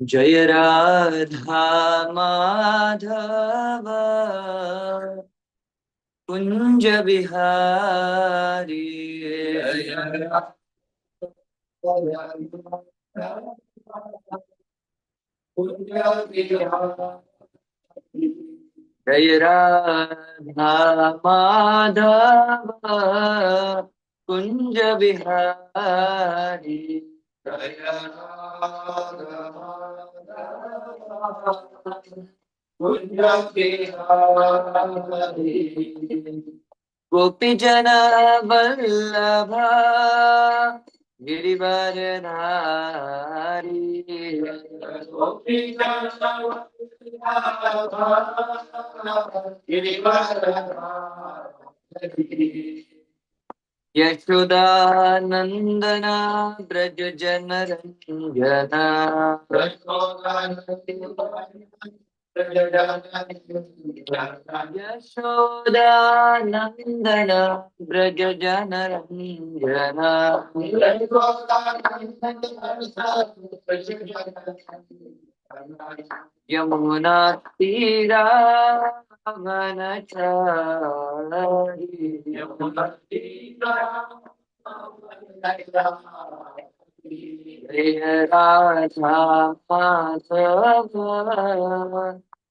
जय राधा माधव कुंज बिहारी। जय जय राधा माधव कुंज बिहारी। जय राधा माधव कुंज बिहारी। गोपी जन वल्लभ गिरिवरधारी। गोपी जन वल्लभ गिरिवरधारी। यशोदानंदना ब्रज जन रंजना। यशोदानंदन ब्रज जन रंजना। यमुना तीरा वनचारी। यमुना तीरा जय राधा माधव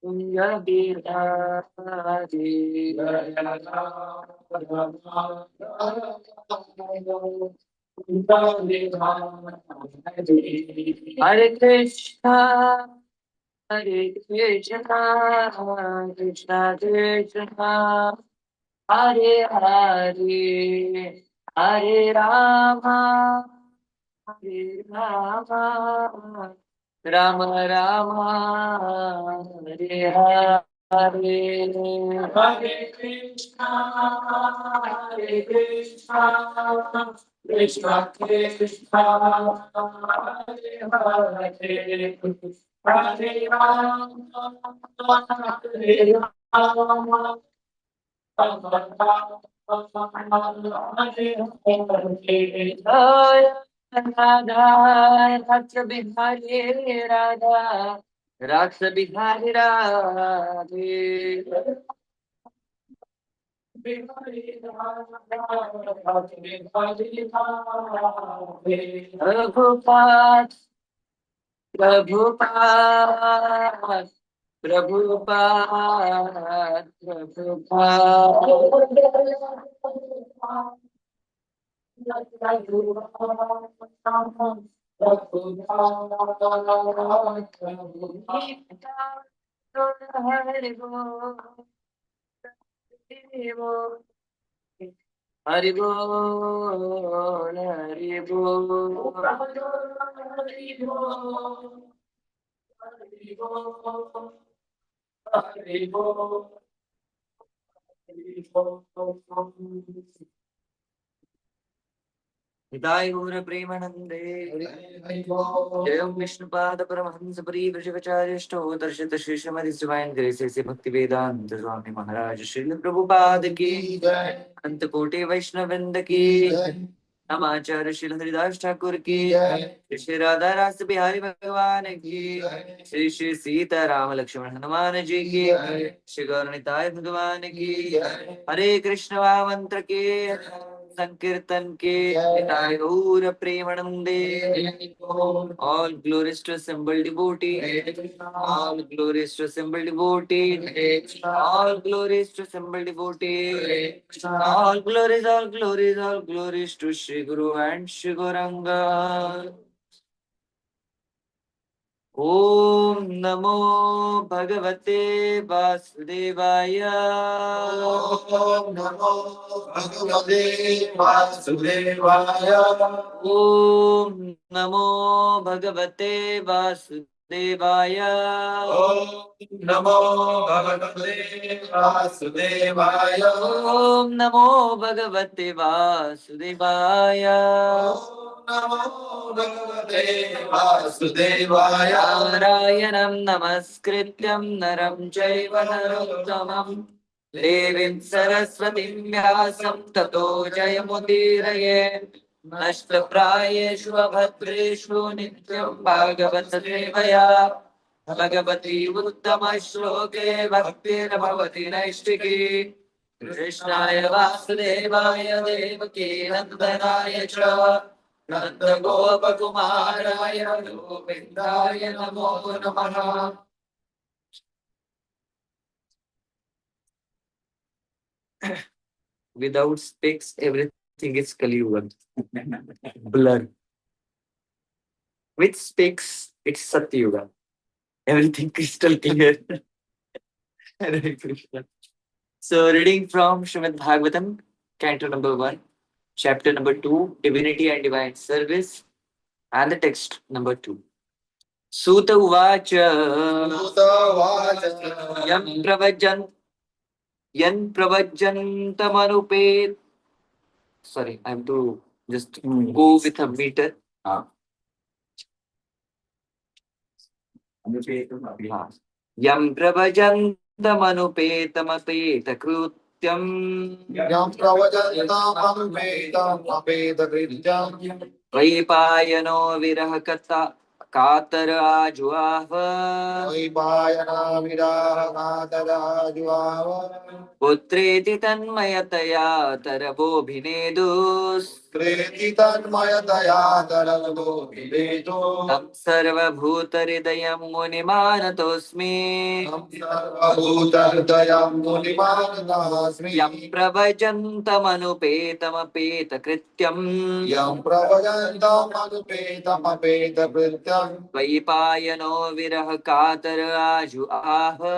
कुंज बिहारी। हरे कृष्णा कृष्णा कृष्णा हरे हरे हरे राम राम राम हरे हरे। हरे कृष्णा कृष्णा कृष्णा हरे हरे हरे राम हरे राम राधा रक्ष बिहारी राधा रक्ष बिहारी राधे। प्रभुपाद प्रभुपाद प्रभुपाद प्रभुपाद हरि बोल हरि बोल हरि बोल हरि बोल हरि बोल हिताय गौर प्रेमानंदे जय विष्णुपाद परमहंस परिव्रजकाचार्यष्टो दर्शित श्री श्रीमदि डिवाइन ग्रेस से भक्ति वेदांत स्वामी महाराज श्रील प्रभुपाद की अंत कोटि वैष्णव वृंद की नमाचार्य श्री हरिदास ठाकुर की श्री राधा रास बिहारी भगवान की श्री श्री सीताराम लक्ष्मण हनुमान जी की श्री गौरनिताय भगवान की हरे कृष्ण मंत्र के संकीर्तन के गौर प्रेमानंदे। All glories to assembled devotee. All glories to assembled devotee. All glories to assembled devotee. All glories to Shri Guru and Shri Gauranga. ओम नमो भगवते वासुदेवाय। ओम नमो भगवते वासुदेवाय। ओम नमो भगवते वासुदेवाय। ओम नमो भगवते वासुदेवाय। ओम नमो भगवते वासुदेवाय। नमो भगवते वासुदेवाय। नारायणं नमस्कृत्यं नरं चैव नरोत्तमं देवीं सरस्वतीं व्यासं ततो जयमुदीरये। नष्टप्रायेषु अभद्रेषु नित्यं भागवत सेवया भगवती उत्तमश्लोके भक्तिर्भवति नैष्टिकी कृष्णाय वासुदेवाय देवकी नन्दनाय च नन्दगोपकुमाराय गोविन्दाय नमो नमः। Without specs, everything is Kali Yuga. Blur. With specs, it's Satya Yuga. Everything crystal clear. Hare Krishna. So, reading from Srimad Bhagavatam, Canto number 1, chapter number 2, Divinity and Divine Service, and the text number 2. Suta Uvacha Yan Pravajantamanupe. Sorry, I have to just go with a meter. Yam Pravajantamanupetamapetakrutям Yam Pravajantamapetakrutям Vaipayano Virahakata Katara Ajuava Vaipayana Viraha Juava Putreti Tanmayataya Tarabobhinedus Preti Tanmayataya Taravo Viveto Tam Sarvabhutaridayam Munimanatosmi Tam Sarvabhutardayam Munimanasmi Yam Pravajantamanupetamakrityam Yam Pravajantamapetakrutям Vaipayano Viraha Katara Ajuava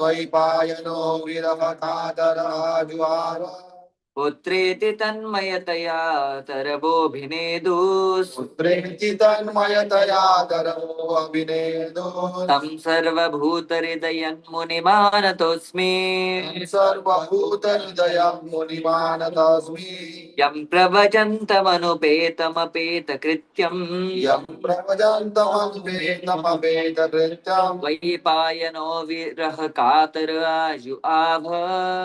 Vaipayano Viraha Juava Putreti Tanmayataya Tarabobhinedus Preti Tanmayataya Taravo Abhinedo Tam Sarvabhutaridayam Munimanatosmi Sarvabhutardayam Munimanasmi Yam Pravajantamanupetamakrityam Yam Pravajantamapetakrutям Vaipayano Viraha Katara Ajuava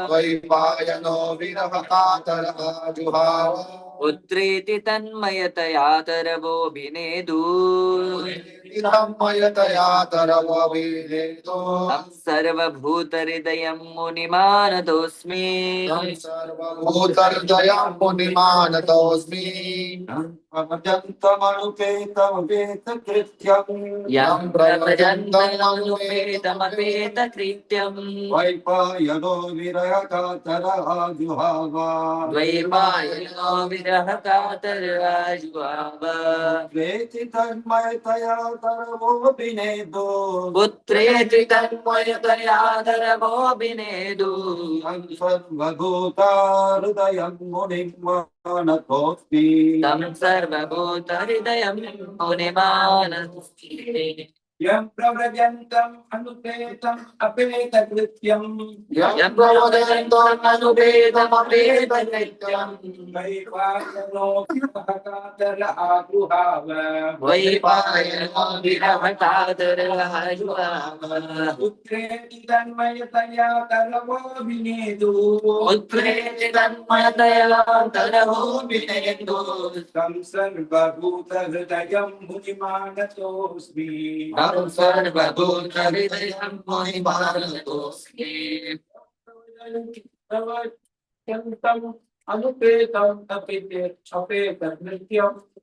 Vaipayano Virahakatara Juhava Putreti Tanmayataya Tarabobhinedus Idhammayataya Taravavineto Tam Sarvabhutaridayam Munimanatosmi Tam Sarvabhutardayam Munimanatosmi Yam Pravajantamanupetamakrityam Vaipayano Virahakatara Juhava Vaipayano Viraha Katara Ajuava Preti Tanmayataya Taravobinedo Putreti Tanmayataya Tarabobhinedus Tam Sarvabhuta Hridayam Munimanatosmi Tam Sarvabhutaridayam Munimanatosmi Yam Pravajantam Anupetam Apetakrutям Yam Pravajantam Anupetamapetakrutям Vaipayano Virahakatara Ajuhava Vaipayano Viraha Katara Ajuava Putreti Tanmayataya Taravobinedo Putreti Tanmayataya Tarabobhinedus Tam Sarvabhuta Hridayam Munimanatosmi Tam Sarvabhutaridayam Munimanatosmi Pravajantam Anupetam Apetakrutям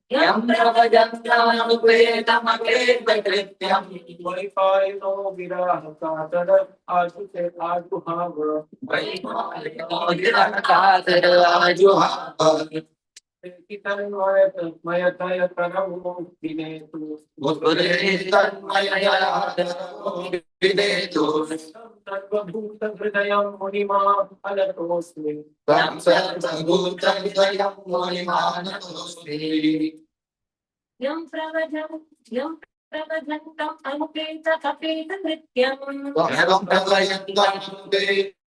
Yam Pravajantam Anupetamapetakrutям Vaipayano Virahakatara Ajuhava Vaipayano Viraha Katara Ajuava Mayataya Taravobinedo Putreti Tanmayataya Tarabobhinedus Sarvabhuta Hridayam Munimanatosmi Tam Sarvabhutaridayam Munimanatosmi Yam pravajantam amupeta Yam Pravajantam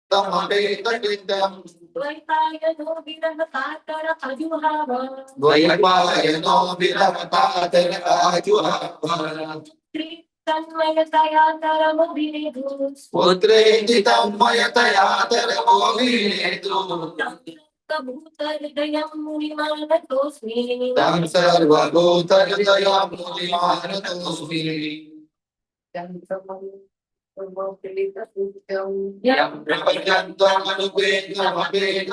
Apetakrutям Vaipayano viraha katara ajuhava Vaipayano Virahakatara Ajuhava Tri tanmayataya taravobhinedus Putreti Tanmayataya Taravobinedo सर्वभूतहृदयं मुनिमानतोऽस्मि तं सर्वभूतहृदयामुनिमानतोऽस्मि यं प्रपञ्चत्वमनुपेतमपेन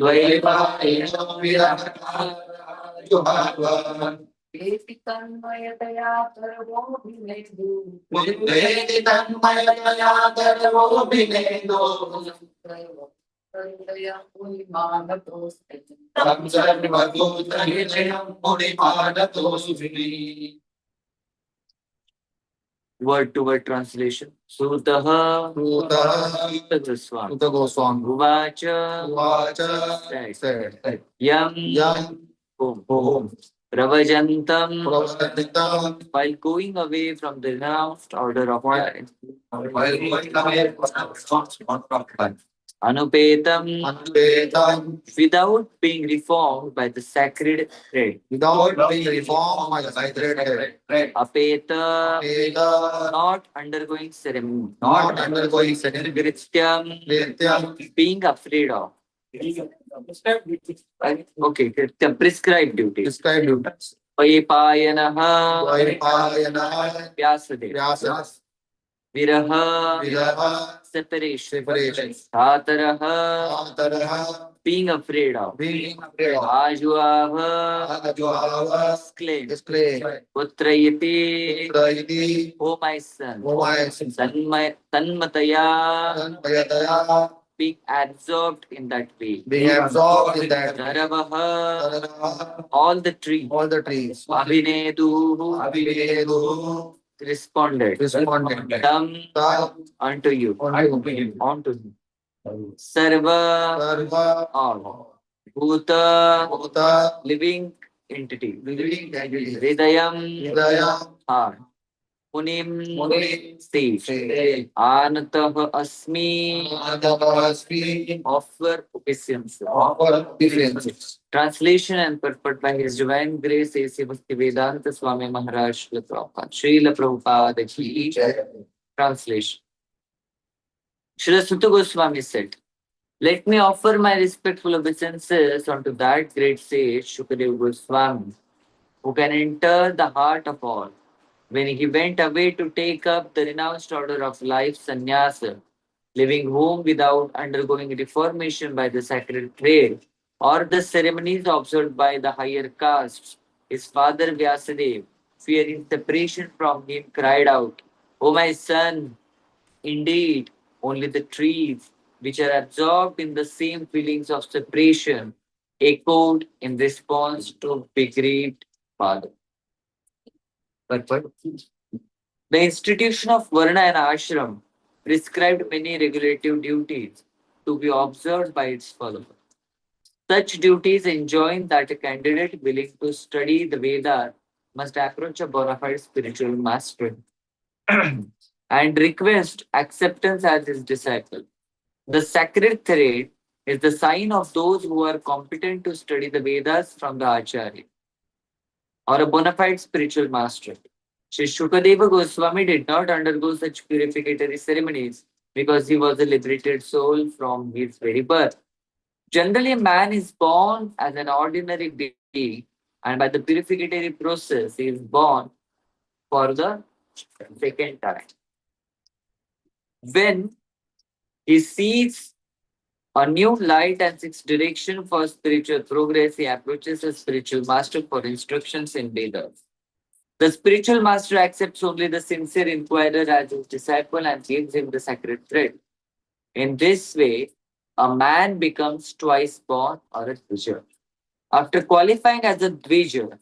द्वैपायनो विरहकाजुहाव वेति तन्मयतया सर्वोऽभिनेदु मुद्रेति तन्मयतया सर्वोऽभिनेदो तं सर्वभूतहृदयं मुनिमानतोऽस्मि Word to word translation. Sutaha Goswami. Sutta Goswami Uvacha said, Yam Yam Om Pravajantam Pravajantam while going away from the renounced order of life. while going away from Anupetam Anvetam without being reformed by the sacred thread. without being reformed by the sacred thread. Apeta Veda not undergoing ceremony. not undergoing ceremony. Krityam Nityam being afraid of. Okay, Krityam prescribed duties. prescribed duties. Vaipayanaha Vaipayana Vyasadeva. Vyasa Viraha Viraha separation. separation. Dhataraha Ataraha being afraid of. being afraid of. Ajuava Ajuhava exclaimed. exclaimed. Putrayati Traiti O my son. O my Tanmataya Tanmayataya being absorbed in that way. being absorbed in that. Dharavaha Taravaha all the trees. all the trees. Abhinedu Abhinedu responded. responded. Tam Tam unto you. Unto him. Sarva Sarva all. Bhuta Bhuta living entity. living entity. Hridayam Hridaya heart. Munim Munim stage. stage. Anatah asmi Adavasvi offer obeisance. offer differences. Translation and purport by His Divine Grace A.C. Bhaktivedanta Swami Maharaj Srila Prabhupada. Srila Prabhupada Ki Jai. Translation. Srila Sutta Goswami said, let me offer my respectful obeisances unto that great sage Shukadeva Goswami, who can enter the heart of all. When he went away to take up the renounced order of life, sannyasa, leaving home without undergoing reformation by the sacred trade or the ceremonies observed by the higher castes, his father Vyasadeva, fearing separation from him, cried out, O my son, indeed, only the trees which are absorbed in the same feelings of separation echoed in response to bereaved father. Purport. The institution of Varna and Ashram prescribed many regulative duties to be observed by its followers. Such duties enjoin that a candidate willing to study the Veda must approach a bona fide spiritual master and request acceptance as his disciple. The sacred thread is the sign of those who are competent to study the Vedas from the Acharya or a bona fide spiritual master. Sri Shukadeva Goswami did not undergo such purificatory ceremonies because he was a liberated soul from his very birth. Generally, a man is born as an ordinary being, and by the purificatory process, he is born for the second time. When he sees a new light and seeks direction for spiritual progress, he approaches a spiritual master for instructions in Vedas. The spiritual master accepts only the sincere inquirer as his disciple and gives him the sacred thread. In this way, a man becomes twice born or a Dvija. After qualifying as a Dvija,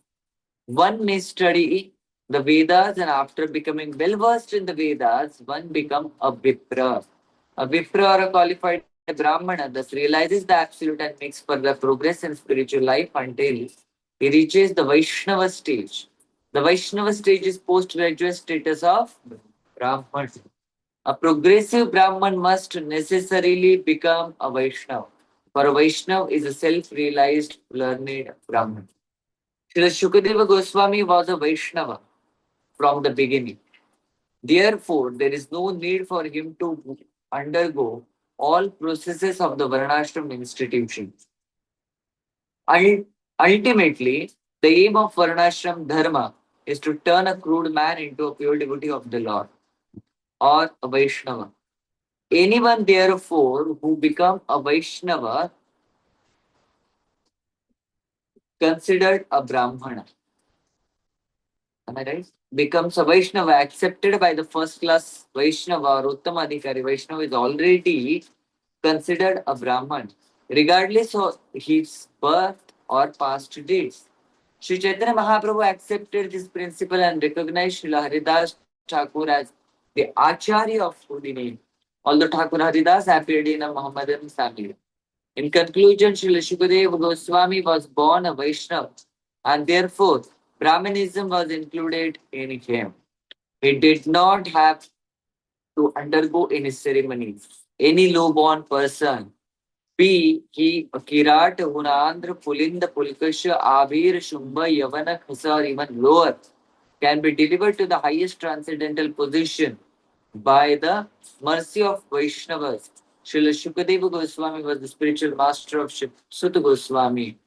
one may study the Vedas, and after becoming well versed in the Vedas, one becomes a Vipra. A Vipra or a qualified Brahmana thus realizes the absolute and makes further progress in spiritual life until he reaches the Vaishnava stage. The Vaishnava stage is postgraduate status of Brahman. A progressive Brahman must necessarily become a Vaishnava. For a Vaishnava is a self-realized, learned Brahman. Srila Shukadeva Goswami was a Vaishnava from the beginning. Therefore, there is no need for him to undergo all processes of the Varnashram institution. Ultimately, the aim of Varnashram Dharma is to turn a crude man into a pure devotee of the Lord, or a Vaishnava. Anyone, therefore, who become a Vaishnava considered a Brahmana. Am I right? Becomes a Vaishnava accepted by the first class Vaishnava or Uttamadhikari Vaishnava is already considered a Brahman, regardless of his birth or past deeds. Sri Chaitanya Mahaprabhu accepted this principle and recognized Srila Haridas Thakur as the Acharya of holy name, although Thakur Haridas appeared in a Mohammedan family. In conclusion, Srila Shukadeva Goswami was born a Vaishnava and therefore Brahmanism was included in him. He did not have to undergo any ceremonies. Any low-born person, be he a Kirat, Hunandra, Pulinda, Pulkasha, Abir, Shumba, Yavana, Khasa, or even lower, can be delivered to the highest transcendental position by the mercy of Vaishnavas. Srila Shukadeva Goswami was the spiritual master of Sutta Goswami,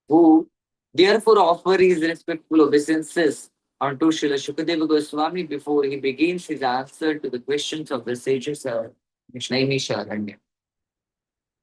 who therefore offer his respectful obeisances unto Srila Shukadeva Goswami before he begins his answer to the questions of the sages of Naimisharanya.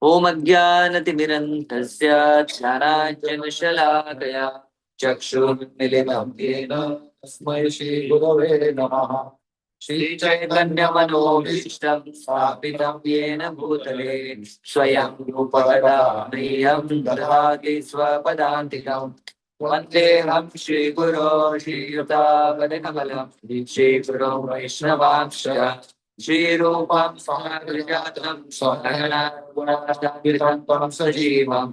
Om Ajnanatimirantasya Jnananjanashalakaya Chakshurmilitam Yena Tasmai Shri Gurave Namaha Shri Chaitanya Manobhishtam Sthapitam Yena Bhutale Swayam Rupadamriyam Dadhati Swapadantikam Vandeham Shri Guru Shri Yudhavadakamalam Shri Guru Vaishnavamsha Shri Rupam Sahajatam Sahana Gunadavitam Tam Sajivam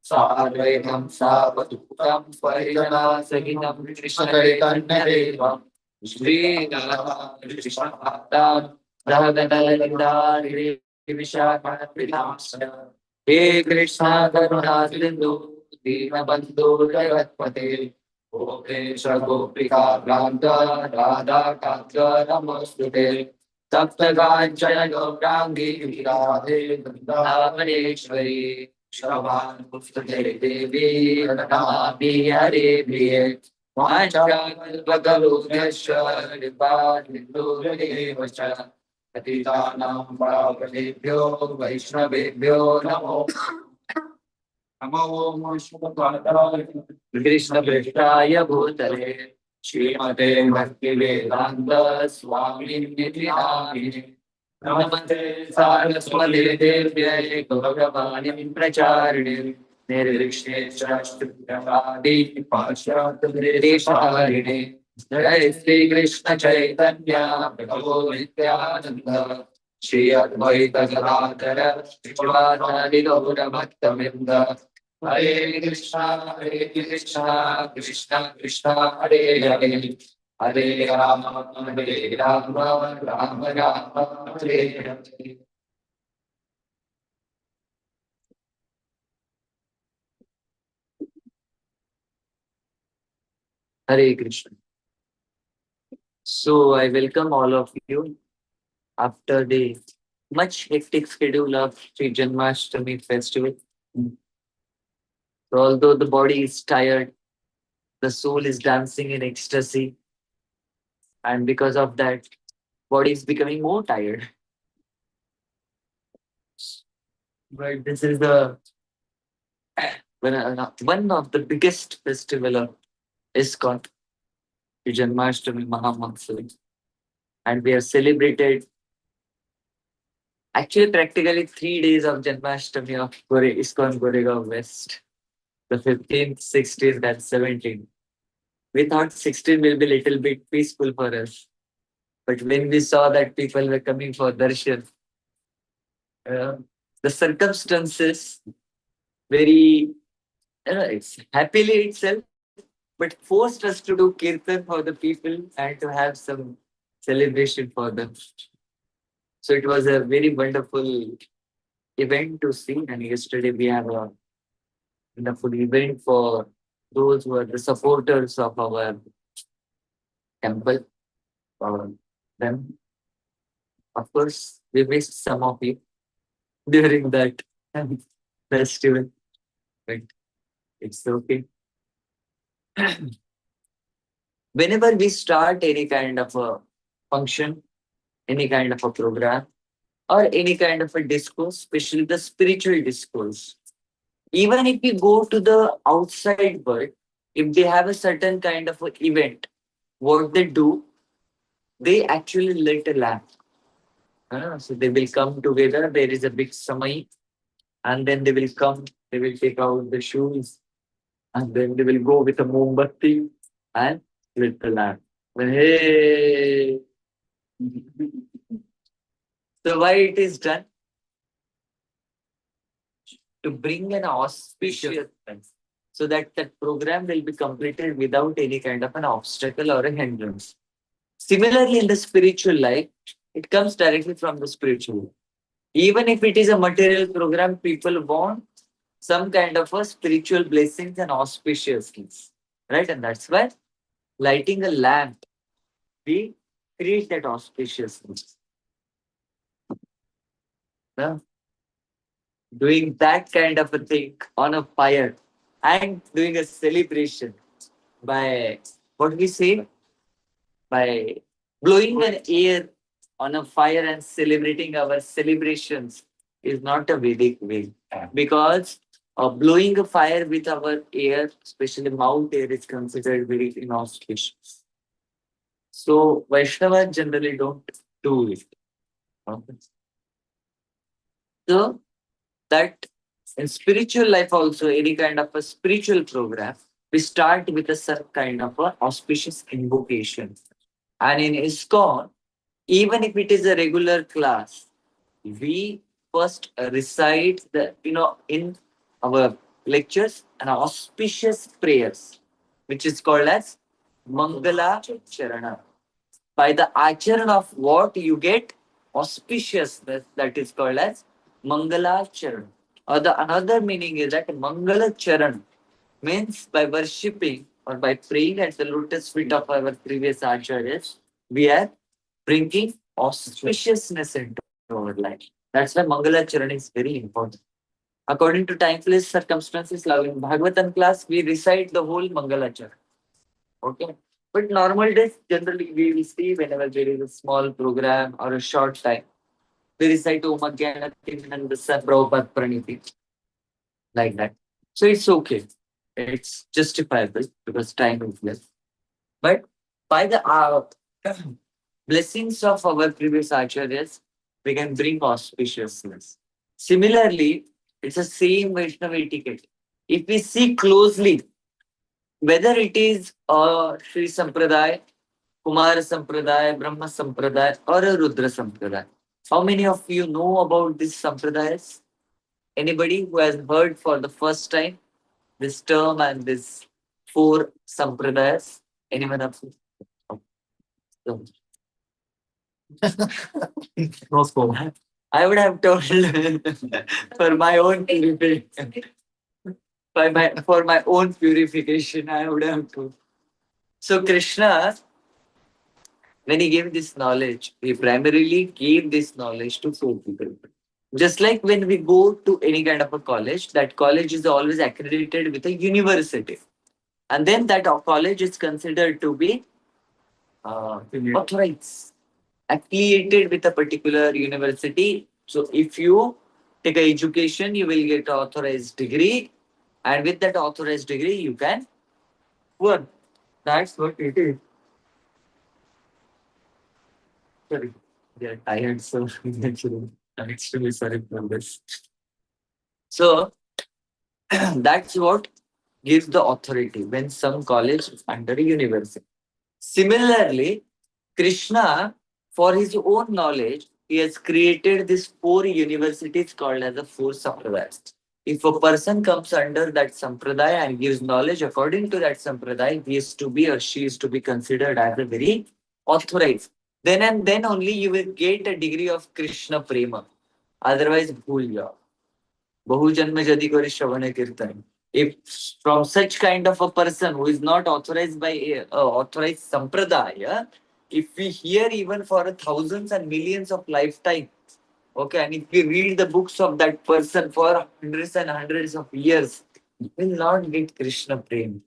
Sarvekam Savadutam Parijana Sahitam Krishna Chaitanya Devam Shri Radha Krishna Bhaktam Radha Vishakha Vidamsa He Krishna Karuna Sindhu Dinabandhu Jagatpate Gopesha Gopika Ranga Radha Kanga Namostute Saptaganchana Gaurangi Radhe Vrindavaneshwari Shravan Pustate Devi Namapi Hare Priye Vanchakalpagalubhyasya Nipadvindurevasya Patitanam Bhavanebhyo Vaishnavebhyo Namo Namo Krishna Prasthaya Bhutale Srimate Bhaktivedanta Swami Niti Namine Namaste Saraswati Devye Gauravani Pracharine Nirvikshne Shastri Pashat Desharine Jai Sri Krishna Chaitanya Prabhu Nityananda Shri Advaita Gadadhara Srimad Gaura Bhaktavinda Hare Krishna Krishna Krishna Hare Hare Hare Rama Rama Rama Hare Hare. Hare Krishna. So I welcome all of you after the much hectic schedule of Sri Janmashtami festival. So although the body is tired, the soul is dancing in ecstasy, and because of that, body is becoming more tired. Right, this is the one of the biggest festival of ISKCON, the Janmashtami Mahamatsav, and we have celebrated actually practically 3 days of Janmashtami of ISKCON Goregaon West, the 15th, 16th, and 17th. We thought 16 will be a little bit peaceful for us, but when we saw that people were coming for darshan, the circumstances very it's happily itself, but forced us to do kirtan for the people and to have some celebration for them. So it was a very wonderful event to see. And yesterday we have a wonderful event for those who are the supporters of our temple, for them. Of course, we missed some of you during that festival, but it's okay. Whenever we start any kind of a function, any kind of a program, or any kind of a discourse, especially the spiritual discourse, even if we go to the outside world, if they have a certain kind of a event, what they do, they actually light a lamp. So they will come together. There is a big samai, and then they will come. They will take out the shoes, and then they will go with a mombatti and lit the lamp. Well, hey, so why it is done? To bring an auspicious so that that program will be completed without any kind of an obstacle or a hindrance. Similarly, in the spiritual life, it comes directly from the spiritual. Even if it is a material program, people want some kind of a spiritual blessings and auspiciousness, right? And that's why lighting a lamp, we create that auspiciousness. Yeah? Doing that kind of a thing on a fire and doing a celebration by what we say, by blowing an air on a fire and celebrating our celebrations is not a Vedic way, because blowing a fire with our air, especially mouth air, is considered very inauspicious. So Vaishnavas generally don't do it. Okay. So that in spiritual life also, any kind of a spiritual program, we start with a some kind of a auspicious invocation. And in ISKCON, even if it is a regular class, we first recite in our lectures an auspicious prayers, which is called as Mangala Charana. By the acharan of what you get auspiciousness, that is called as Mangala Charan. Or the another meaning is that Mangala Charan means by worshipping or by praying at the lotus feet of our previous acharyas, we are bringing auspiciousness into our life. That's why Mangala Charan is very important. According to time, place, circumstances, love in Bhagavatam class, we recite the whole Mangala Charan. Okay. But normal days, generally, we will see whenever there is a small program or a short time, we recite Om Ajnana Timirandasya Prabhupada Praniti, like that. So it's okay. It's justifiable because time is less. But by the blessings of our previous acharyas, we can bring auspiciousness. Similarly, it's the same Vaishnava etiquette. If we see closely, whether it is Sri Sampradaya, Kumara Sampradaya, Brahma Sampradaya, or a Rudra Sampradaya. How many of you know about these Sampradayas? Anybody who has heard for the first time this term and this four Sampradayas? Anyone of you? No. No scope. I would have told for my own purification. For my own purification, I would have told. So Krishna, when he gave this knowledge, he primarily gave this knowledge to four people. Just like when we go to any kind of a college, that college is always accredited with a university. And then that college is considered to be authorized, affiliated with a particular university. So if you take an education, you will get an authorized degree. And with that authorized degree, you can work. That's what it is. Sorry, they are tired, so actually, I'm extremely sorry for this. So that's what gives the authority when some college is under a university. Similarly, Krishna, for his own knowledge, he has created these four universities called as the four sampradayas. If a person comes under that sampradaya and gives knowledge according to that sampradaya, he is to be or she is to be considered as a very authorized. Then and then only you will get a degree of Krishna prema. Otherwise, bhul jao. Bahu janma jadi kari shravana kirtan. If from such kind of a person who is not authorized by authorized sampradaya, if we hear even for thousands and millions of lifetime, okay, and if we read the books of that person for hundreds and hundreds of years, we will not get Krishna Prem.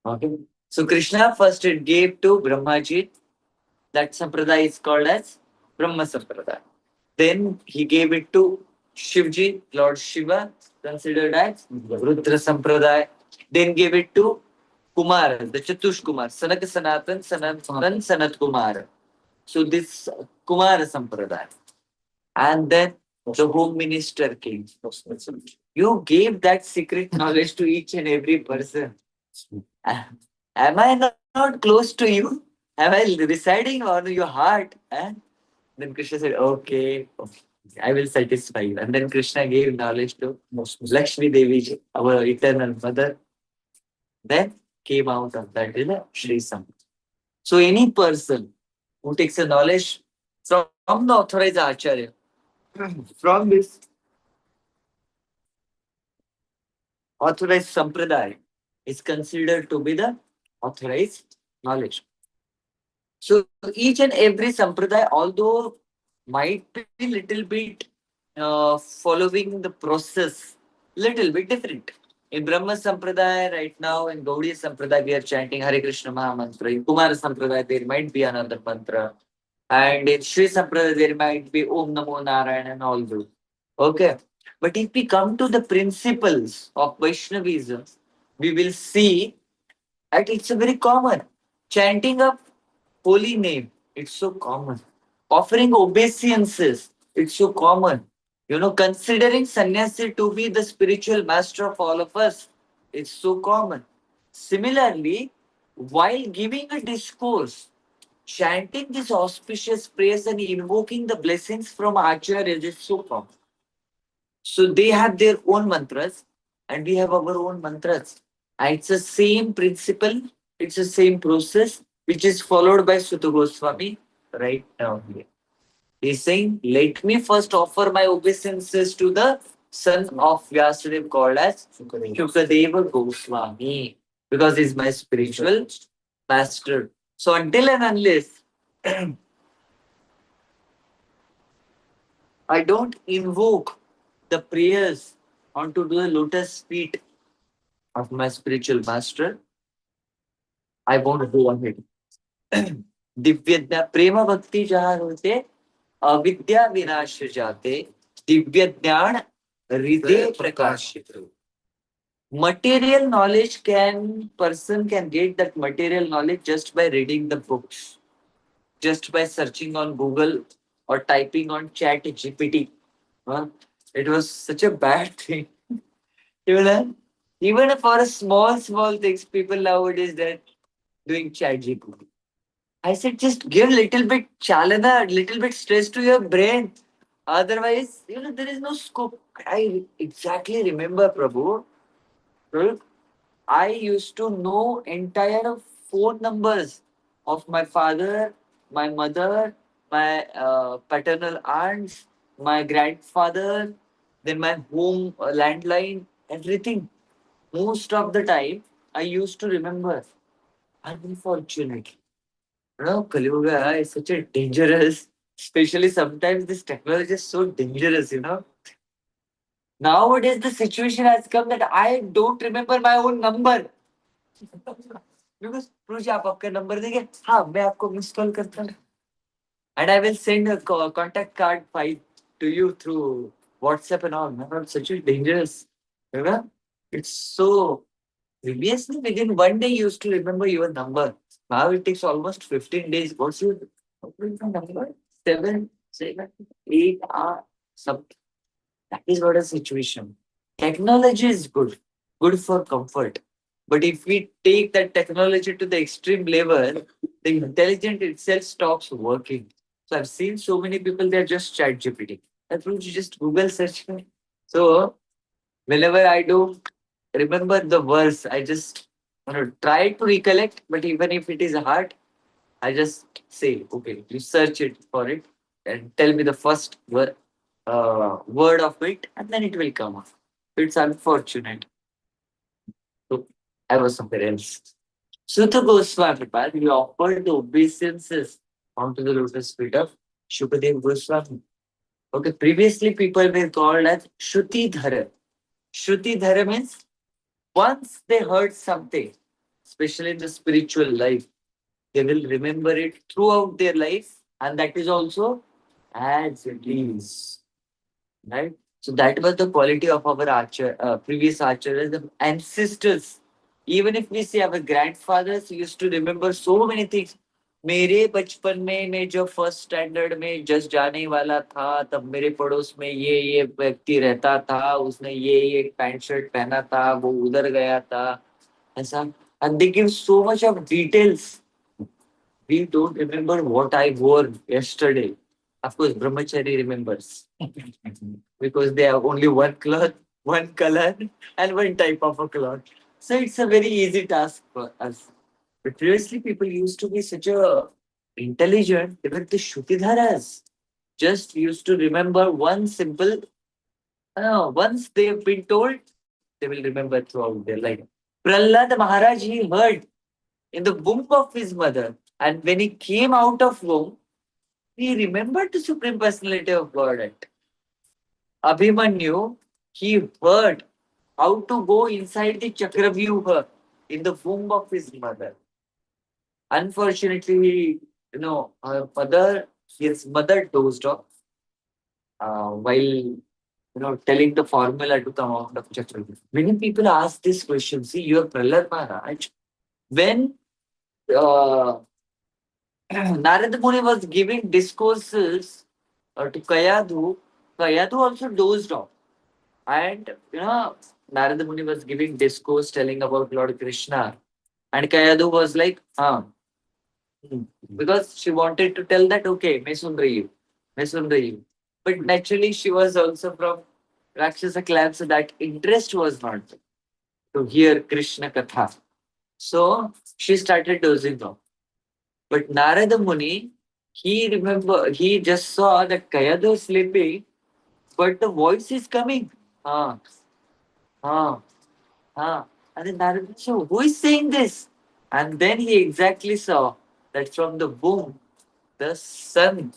Okay. So Krishna first it gave to Brahmaji. That sampradaya is called as Brahma Sampradaya. Then he gave it to Shivji, Lord Shiva, considered as Rudra Sampradaya. Then gave it to Kumar, the Chatush Kumar, Sanak Sanatan, Sanat Kumar. So this Kumara Sampradaya. And then the Home Minister came. You gave that secret knowledge to each and every person. Am I not close to you? Am I residing on your heart? Then Krishna said, okay, I will satisfy you. And then Krishna gave knowledge to Lakshmi Devi, our eternal mother. Then came out of that is a Sri Sam. So any person who takes a knowledge from the authorized Acharya, from this authorized Sampradaya, is considered to be the authorized knowledge. So each and every Sampradaya, although might be little bit following the process, little bit different. In Brahma Sampradaya right now, in Gaudiya Sampradaya, we are chanting Hare Krishna Maha Mantra. In Kumara Sampradaya, there might be another mantra. And in Sri Sampradaya, there might be Om Namo Narayana and all those. Okay. But if we come to the principles of Vaishnavism, we will see that it's a very common. Chanting a holy name, it's so common. Offering obeisances, it's so common. Considering sannyasi to be the spiritual master of all of us, it's so common. Similarly, while giving a discourse, chanting this auspicious praise and invoking the blessings from Acharyas is so common. So they have their own mantras and we have our own mantras. And it's the same principle, it's the same process which is followed by Sutta Goswami right now here. He's saying, let me first offer my obeisances to the son of Vyasadeva called as Shukadeva Goswami because he's my spiritual master. So until and unless I don't invoke the prayers onto the lotus feet of my spiritual master, I won't go ahead. Divya प्रेम भक्ति जहाँ होते अविद्या विनाश जाते दिव्य ज्ञान हृदय प्रकाशित. Material knowledge person can get that material knowledge just by reading the books, just by searching on Google or typing on Chat GPT. It was such a bad thing. Even for a small things, people nowadays they're doing Chat GPT. I said, just give little bit chalana, little bit stress to your brain. Otherwise, there is no scope. I exactly remember, Prabhu. I used to know entire phone numbers of my father, my mother, my paternal aunts, my grandfather, then my home landline, everything. Most of the time, I used to remember. Unfortunately, Kali Yuga is such a dangerous, especially sometimes this technology is so dangerous. Nowadays, the situation has come that I don't remember my own number. Because Pruji, आप आपका number देंगे हाँ मैं आपको miss call करता हूँ and I will send a contact card file to you through WhatsApp and all. Not such a dangerous. It's so previously within one day you used to remember your number. Now it takes almost 15 days. What's your number? 7, 7, 8 something. That is what a situation. Technology is good for comfort. But if we take that technology to the extreme level, the intelligence itself stops working. So I've seen so many people, they're just chat GPT. That means you just Google search. So whenever I do remember the verse, I just try to recollect, but even if it is hard, I just say, okay, you search it for it and tell me the first word of it, and then it will come up. It's unfortunate. So I was somewhere else. Sutta Goswami, we offered the obeisances onto the lotus feet of Shukadev Goswami. Okay, previously people were called as Shruti Dhara. Shruti Dhara means once they heard something, especially in the spiritual life, they will remember it throughout their life, and that is also as it is. Right? So that was the quality of our previous archers, the ancestors. Even if we see our grandfathers used to remember so many things. मेरे बचपन में मैं जब first standard में just जाने वाला था तब मेरे पड़ोस में ये व्यक्ति रहता था, उसने ये पैंट शर्ट पहना था, वो उधर गया था, ऐसा. And they give so much of details. We don't remember what I wore yesterday. Of course, Brahmachari remembers. Because they have only one cloth, one color, and one type of a cloth. So it's a very easy task for us. But previously, people used to be such a intelligent, even the Shrutidharas just used to remember one simple, once they have been told, they will remember throughout their life. Prahlad Maharaj, he heard in the womb of his mother, and when he came out of womb, he remembered the Supreme Personality of Godhead. Abhimanyu, he heard how to go inside the Chakravyuha in the womb of his mother. Unfortunately, his mother dozed off while telling the formula to come out of Chakravyuha. Many people ask this question. See, you are Prahlad Maharaj. When uh, Narada Muni was giving discourses to Kayadu, Kayadu also dozed off. And Narada Muni was giving discourse telling about Lord Krishna. And Kayadu was like, because she wanted to tell that, okay, मैं सुन रही हूँ, मैं सुन रही हूँ. But naturally, she was also from Rakshasa clan, so that interest was not to hear Krishna Katha. So she started dozing off. But Narada Muni, he just saw that Kayadu is sleeping, but the voice is coming. Ah, ah, ah. And then Narada Muni said, who is saying this? And then he exactly saw that from the womb, the son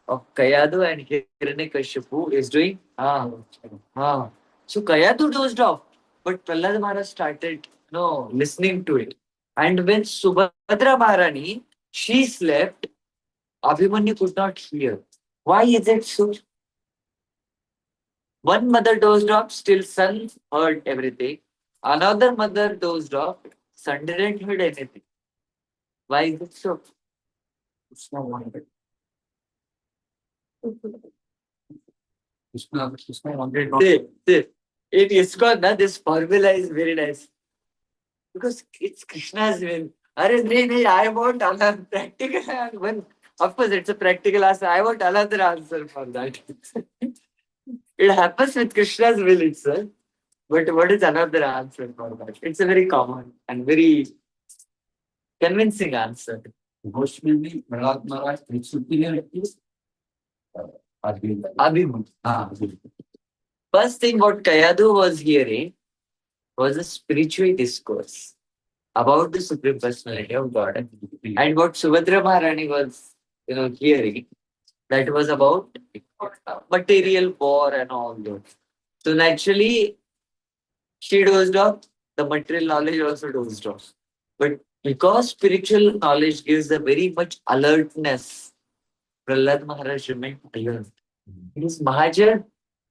of Kayadu and Hiranyakashipu is doing So Kayadu dozed off, but Prahlad Maharaj started listening to it. And when Subhadra Maharani, she slept, Abhimanyu could not hear. Why is it so? One mother dozed off, still son heard everything. Another mother dozed off, son didn't hear anything. Why is it so? Krishna wanted. Krishna wanted not. See, in ISKCON, this formula is very nice. Because it's Krishna's will. I want another practical one. Of course, it's a practical answer. I want another answer for that. It happens with Krishna's will itself. But what is another answer for that? It's a very common and very convincing answer. Emotionally, Prahlad Maharaj, Abhimanyu. First thing what Kayadu was hearing was a spiritual discourse about the Supreme Personality of God. And what Subhadra Maharani was hearing, that was about material war and all those. So naturally, she dozed off, the material knowledge also dozed off. But because spiritual knowledge gives a very much alertness, Prahlad Maharaj remained alert. His Mahajan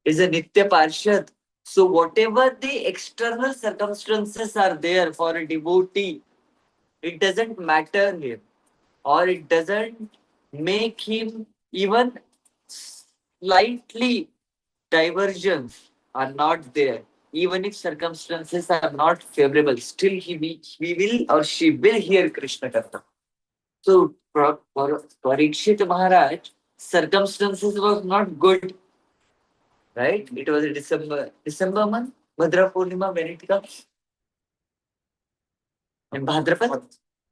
is a Nitya Parshad. So whatever the external circumstances are there for a devotee, it doesn't matter him, or it doesn't make him even slightly diversions are not there. Even if circumstances are not favorable, still he will or she will hear Krishna Katha. So for Parikshit Maharaj, circumstances was not good, right? It was a December month, Bhadra Purnima, when it comes. In Bhadrapad?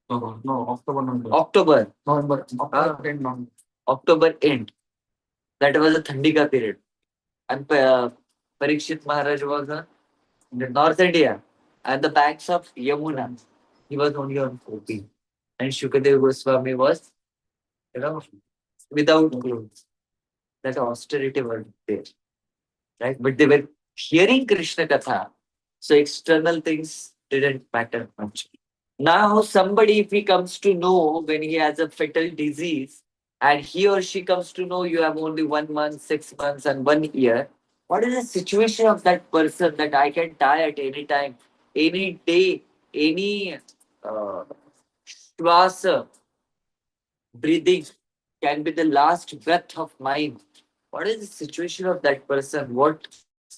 No, October. November. October end. That was a Thandika period. And Parikshit Maharaj was in the North India, at the banks of Yamuna. He was only on 14. And Shukadev Goswami was you know, without clothes. That austerity was there, right? But they were hearing Krishna Katha, so external things didn't matter much. Now, somebody, if he comes to know when he has a fatal disease, and he or she comes to know you have only 1 month, 6 months, and 1 year, what is the situation of that person that I can die at any time, any day, any uh, shwasa, breathing can be the last breath of mine. What is the situation of that person? What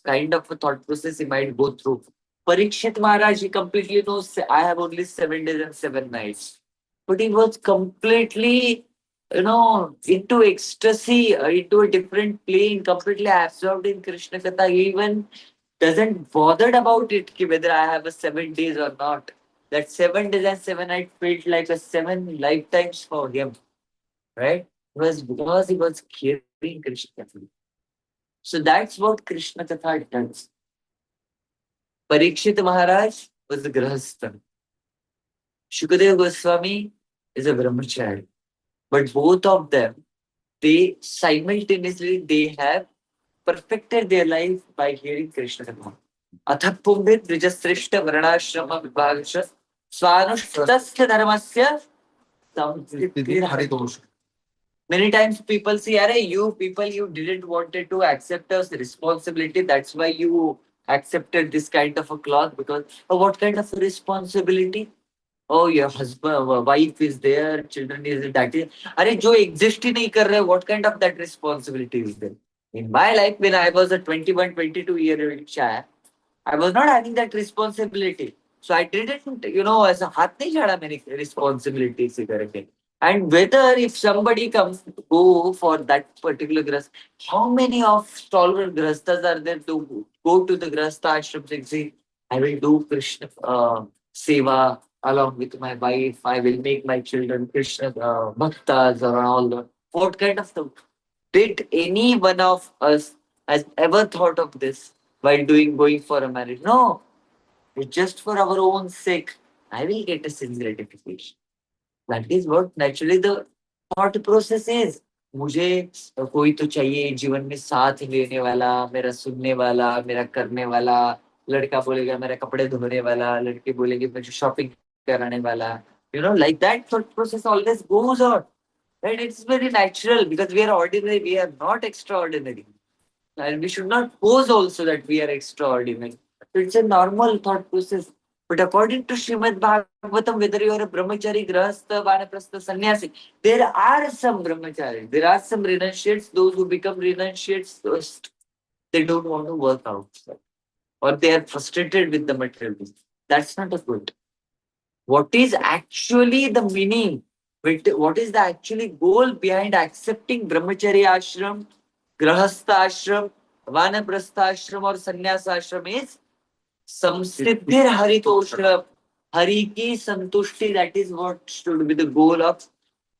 kind of a thought process he might go through? Parikshit Maharaj, he completely knows I have only 7 days and 7 nights. But he was completely, into ecstasy, into a different plane, completely absorbed in Krishna Katha. He even doesn't bothered about it, ki whether I have a 7 days or not. That 7 days and 7 nights felt like a 7 lifetimes for him, right? It was because he was hearing Krishna Katha. So that's what Krishna Katha does. Parikshit Maharaj was a Grahastha. Shukadeva Goswami is a Brahmachari. But both of them, they simultaneously they have perfected their life by hearing Krishna Katha. Atha Pumbit Vijasrishta Varnashrama Vibhagasha Swanushtasya Dharmasya Samsiddhir Haritosha. Many times people say, Arey, you people, you didn't wanted to accept us responsibility. That's why you accepted this kind of a cloth. Because what kind of responsibility? Oh, your husband, wife is there, children is that is. Arey, jo exist hi nahi kar rahe, what kind of that responsibility is there? In my life, when I was a 21, 22-year-old child, I was not having that responsibility. So I didn't, as a हाथ नहीं झाड़ा मैंने responsibility से करके. And whether if somebody comes to go for that particular grast, how many of stalwart grastas are there to go to the grasta ashram and say, I will do Krishna seva along with my wife. I will make my children Krishna bhaktas or all that. What kind of thing? Did any one of us has ever thought of this while going for a marriage? No, it's just for our own sake. I will get a sin gratification. That is what naturally the thought process is. मुझे कोई तो चाहिए जीवन में साथ लेने वाला, मेरा सुनने वाला, मेरा करने वाला. लड़का बोलेगा मेरा कपड़े धोने वाला, लड़की बोलेगी मुझे शॉपिंग कराने वाला. Like that thought process always goes on. Right? It's very natural because we are ordinary, we are not extraordinary. And we should not pose also that we are extraordinary. So it's a normal thought process. But according to Srimad Bhagavatam, whether you are a brahmachari, grahastha, vanaprastha, sannyasi, there are some brahmacharis, there are some renunciates, those who become renunciates first. They don't want to work out. Or they are frustrated with the material things. That's not a good. What is actually the meaning? What is the actually goal behind accepting brahmacharya ashram, grahastha ashram, vanaprastha ashram or sannyas ashram is samsiddhir haritosha. Hari ki santushti, that is what should be the goal of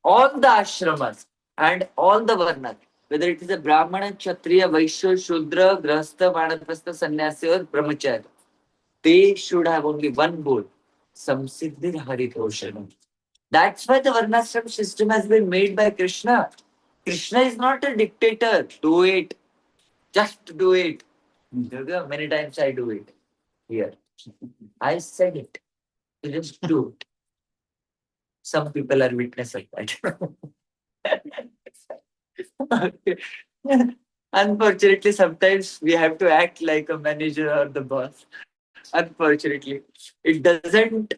all the ashramas and all the varnas. Whether it is a brahmana, kshatriya, vaishya, shudra, grahastha, vanaprastha, sannyasi or brahmacharya. They should have only one goal, Samsiddhir Haritoshanam. That's why the Varnashram system has been made by Krishna. Krishna is not a dictator. Do it. Just do it. Many times I do it here. I said it. You just do it. Some people are witness of that. Unfortunately, sometimes we have to act like a manager or the boss. Unfortunately, it doesn't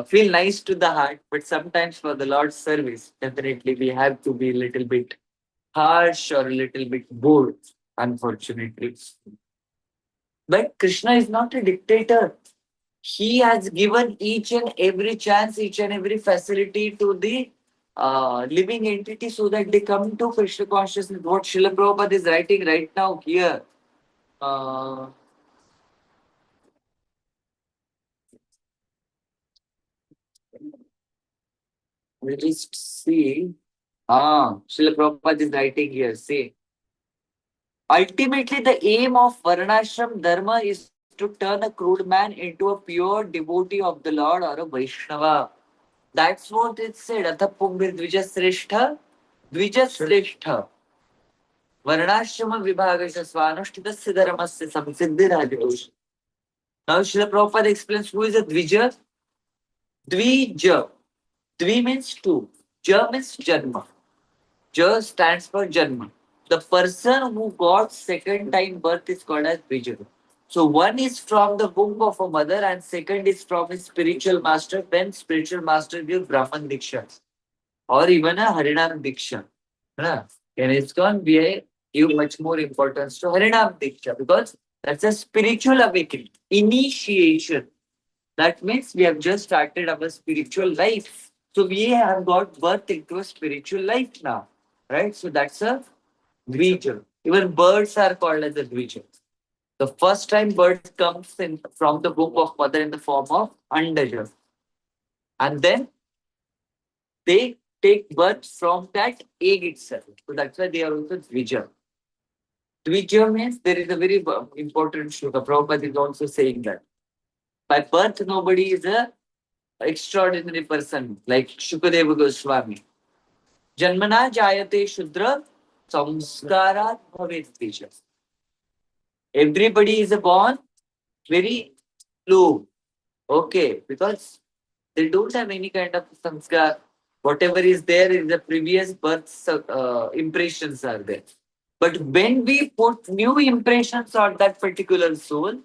feel nice to the heart, but sometimes for the Lord's service, definitely we have to be a little bit harsh or a little bit bold, unfortunately. But Krishna is not a dictator. He has given each and every chance, each and every facility to the living entity so that they come to Krishna consciousness. What Srila Prabhupada is writing right now here. Uh, we'll just see. Srila Prabhupada is writing here. See, ultimately, the aim of Varnashram Dharma is to turn a crude man into a pure devotee of the Lord or a Vaishnava. That's what it said. Atha Pumbir Dvijasreshta Dvijasreshtha. Varnashrama vibhagasya svanushtitasya dharmasya samsiddhirajyosh. Now Srila Prabhupada explains who is a Dvija. Dvija. Dvi means two. Ja means Janma. Ja stands for Janma. The person who got second time birth is called as Dvija. So one is from the womb of a mother and second is from his spiritual master. When spiritual master gives Brahman Diksha or even a Harinam Diksha. Huh? In ISKCON, we give much more importance to Harinam Diksha because that's a spiritual awakening, initiation. That means we have just started our spiritual life. So we have got birth into a spiritual life now. Right? So that's a Dvija. Even birds are called as a Dvija. The first time bird comes in from the womb of mother in the form of Andaja. And then they take birth from that egg itself. So that's why they are also Dvija. Dvija means there is a very important shloka. Prabhupada is also saying that. By birth, nobody is a extraordinary person like Shukadeva Goswami. Janmana jayate shudra samskarat bhavet dvija. Everybody is born very low. Okay, because they don't have any kind of samskar. Whatever is there in the previous birth impressions are there. But when we put new impressions on that particular soul,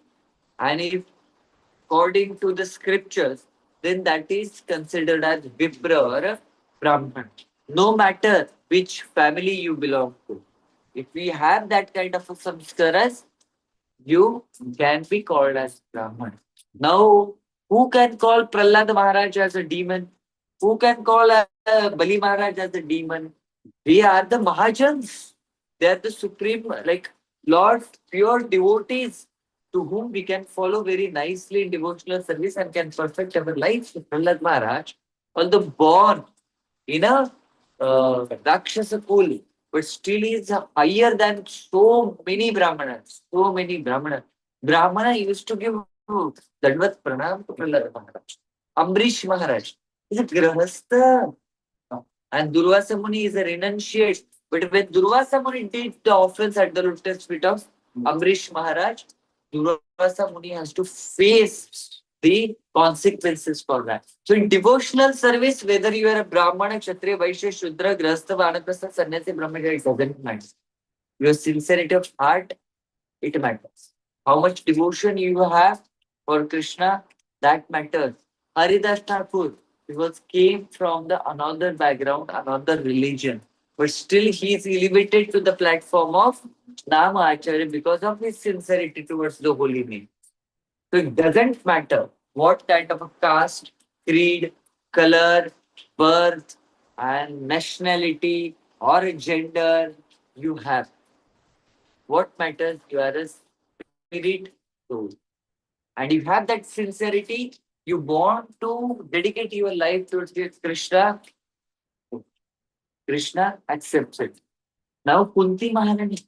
and if according to the scriptures, then that is considered as Vipra or a Brahman. No matter which family you belong to. If we have that kind of a samskaras, you can be called as Brahman. Now, who can call Prahlad Maharaj as a demon? Who can call Bali Maharaj as a demon? We are the Mahajans. They are the supreme, like Lord, pure devotees to whom we can follow very nicely in devotional service and can perfect our lives. Prahlad Maharaj, although born in a Rakshasa Kul, but still is higher than so many Brahmanas. So many Brahmanas. Brahmana used to give Dandvat Pranam to Prahlad Maharaj. Ambrish Maharaj is a Grahastha. And Durvasa Muni is a renunciate. But when Durvasa Muni did the offense at the lotus feet of Ambrish Maharaj, Durvasa Muni has to face the consequences for that. So in devotional service, whether you are a Brahmana, Kshatriya, Vaishya, Shudra, Grahastha, Vanaprastha, Sannyasi, Brahmacharya, it doesn't matter. Your sincerity of heart, it matters. How much devotion you have for Krishna, that matters. Haridas Thakur, because came from the another background, another religion. But still he is elevated to the platform of Nama Acharya because of his sincerity towards the holy name. So it doesn't matter what kind of a caste, creed, color, birth, and nationality or gender you have. What matters, you are a spirit soul. And you have that sincerity, you want to dedicate your life towards Krishna, Krishna accepts it. Now Kunti Maharani,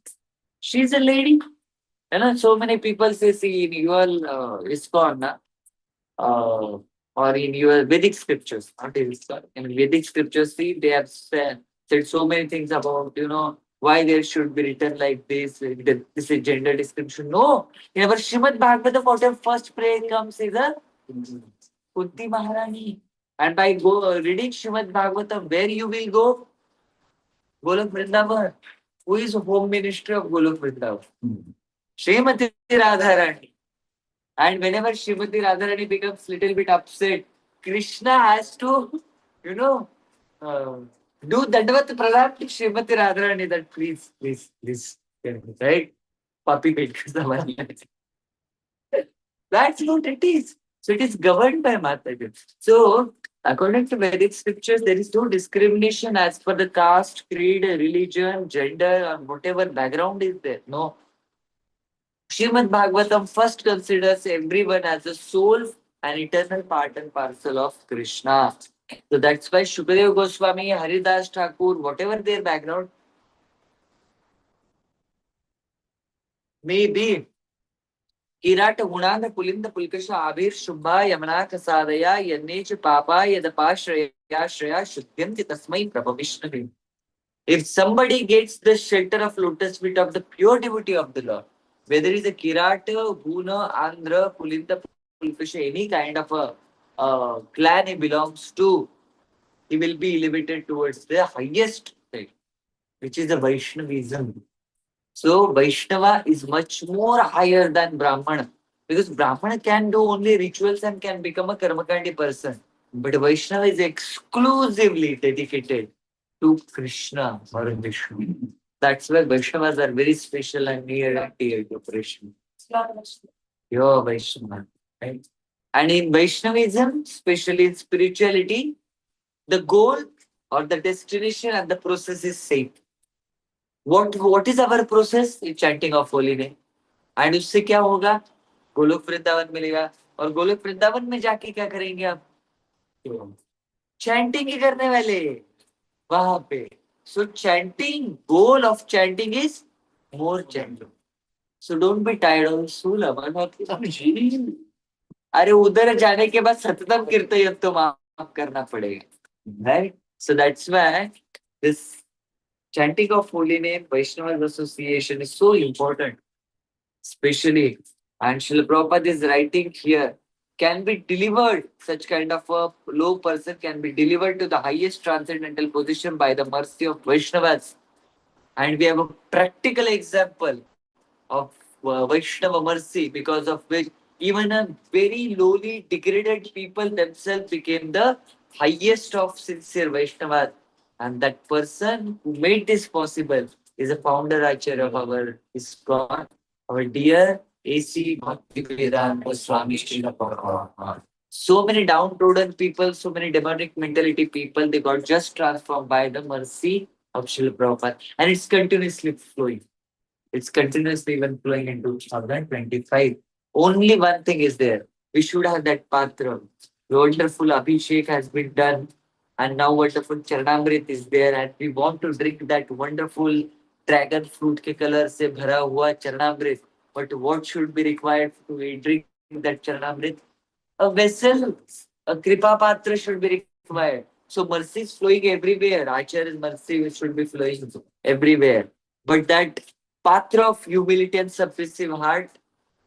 she's a lady. You know, so many people say, see, in your ISKCON, or in your Vedic scriptures, not in ISKCON, in Vedic scriptures, see, they have said so many things about, why there should be written like this, this is gender description. No, in our Srimad Bhagavatam, whatever first prayer comes is a Kunti Maharani. And by reading Srimad Bhagavatam, where you will go? Golok Vrindavan. Who is home minister of Golok Vrindavan? Srimati Radharani. And whenever Srimati Radharani becomes little bit upset, Krishna has to, you know, uh, do Dandavat Pranam to Srimati Radharani that please, right? Puppy pet That's what it is. So it is governed by Mataji. So according to Vedic scriptures, there is no discrimination as per the caste, creed, religion, gender, or whatever background is there. No. Srimad Bhagavatam first considers everyone as a soul, an eternal part and parcel of Krishna. So that's why Shukadeva Goswami, Haridas Thakur, whatever their background may be, किराट गुणांग पुलिंद पुलकश आभिर शुभा यमना कसादया यन्नेच पापा यदपाश्रया श्रया शुद्ध्यन्ति तस्मै प्रभविष्णवे. If somebody gets the shelter of lotus feet of the pure devotee of the Lord, whether it's a Kirata, Guna, Andhra, Pulinda, Pulfisha, any kind of a clan he belongs to, he will be elevated towards the highest thing, which is the Vaishnavism. So Vaishnava is much more higher than Brahmana, because Brahmana can do only rituals and can become a Karmakandi person. But Vaishnava is exclusively dedicated to Krishna or Vishnu. That's why Vaishnavas are very special and near and dear to Krishna. Pure Vaishnava. Right? And in Vaishnavism, especially in spirituality, the goal or the destination and the process is same. What is our process? It's chanting of holy name. And उससे क्या होगा? गोलोक वृंदावन मिलेगा. और गोलोक वृंदावन में जाके क्या करेंगे आप? चैंटिंग ही करने वाले वहां पे. So chanting, goal of chanting is more chanting. So don't be tired of soul. अरे उधर जाने के बाद सततम कीर्तन तो माफ करना पड़ेगा. Right? So that's why this chanting of holy name, Vaishnava association is so important, especially. And Srila Prabhupada is writing here, can be delivered, such kind of a low person can be delivered to the highest transcendental position by the mercy of Vaishnavas. And we have a practical example of Vaishnava mercy, because of which even a very lowly degraded people themselves became the highest of sincere Vaishnavas. And that person who made this possible is a founder acharya of our ISKCON, our dear A.C. Bhaktivedanta Swami Srila Prabhupada. So many downtrodden people, so many demonic mentality people, they got just transformed by the mercy of Srila Prabhupada. And it's continuously flowing. It's continuously even flowing into 2025. Only one thing is there. We should have that patra. The wonderful Abhishek has been done, and now wonderful Charnamrit is there, and we want to drink that wonderful dragon fruit ke color se bhara hua Charnamrit. But what should be required to drink that Charnamrit? A vessel, a kripa patra should be required. So mercy is flowing everywhere. Acharya's mercy should be flowing everywhere. But that patra of humility and submissive heart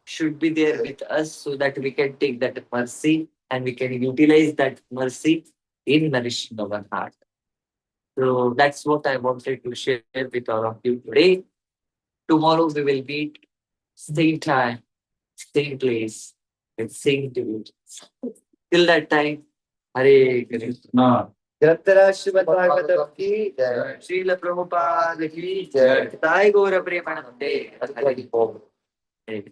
should be there with us, so that we can take that mercy and we can utilize that mercy in nourishing our heart. So that's what I wanted to share with all of you today. Tomorrow we will meet, same time, same place, and same devotees. Till that time, Hare Krishna. Jatara Srimad Bhagavatam ki jai. Srila Prabhupada ki jai. Jai Gaura Premanande. Hare Om. Hare